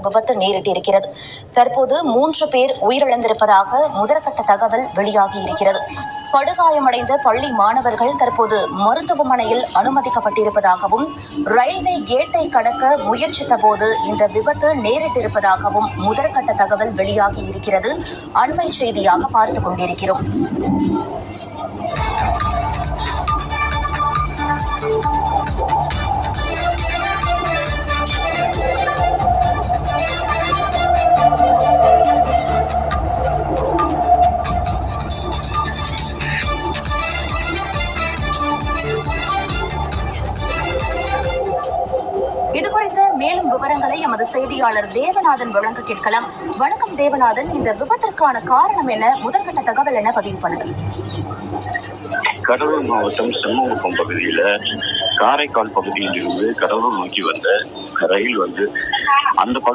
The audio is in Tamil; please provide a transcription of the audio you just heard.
விபத்து நேரிட்டிருக்கிறது. தற்போது 3 பேர் உயிரிழந்திருப்பதாக முதற்கட்ட தகவல் வெளியாகி இருக்கிறது. படுகாயமடைந்த பள்ளி மாணவர்கள் தற்போது மருத்துவமனையில் அனுமதிக்கப்பட்டிருப்பதாகவும், ரயில்வே கேட்டை கடக்க முயற்சித்த போது இந்த விபத்து நேரிட்டிருப்பதாகவும் முதற்கட்ட தகவல் வெளியாகி இருக்கிறது. அண்மை செய்தியாக பார்த்துக் கொண்டிருக்கிறோம். இதுகுறித்த மேலும் விவரங்களை எமது செய்தியாளர் தேவநாதன் வழங்க கேட்கலாம். வணக்கம் தேவநாதன், இந்த விபத்திற்கான காரணம் என்ன? முதற்கட்ட தகவல் என்ன பதிவு பண்ணுது? கடலூர் மாவட்டம் செம்மங்குப்பம் பகுதியில காரைக்கால் பகுதியில் இருந்து கடலூர் நோக்கி வந்த ரயில் அந்த பகுதி